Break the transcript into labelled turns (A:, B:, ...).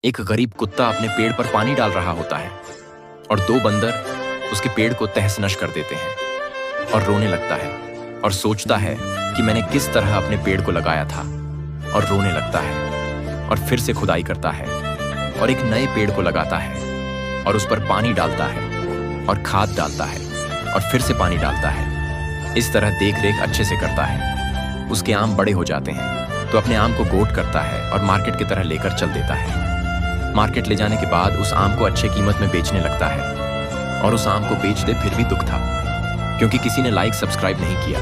A: एक गरीब कुत्ता अपने पेड़ पर पानी डाल रहा होता है और दो बंदर उसके पेड़ को तहस-नश कर देते हैं और रोने लगता है और सोचता है कि मैंने किस तरह अपने पेड़ को लगाया था, और रोने लगता है और फिर से खुदाई करता है और एक नए पेड़ को लगाता है और उस पर पानी डालता है और खाद डालता है और फिर से पानी डालता है। इस तरह देख-रेख अच्छे से करता है। उसके आम बड़े हो जाते हैं तो अपने आम को गोट करता है और मार्केट की तरह लेकर चल देता है। मार्केट ले जाने के बाद उस आम को अच्छे कीमत में बेचने लगता है और उस आम को बेच दे फिर भी दुख था, क्योंकि किसी ने लाइक सब्सक्राइब नहीं किया।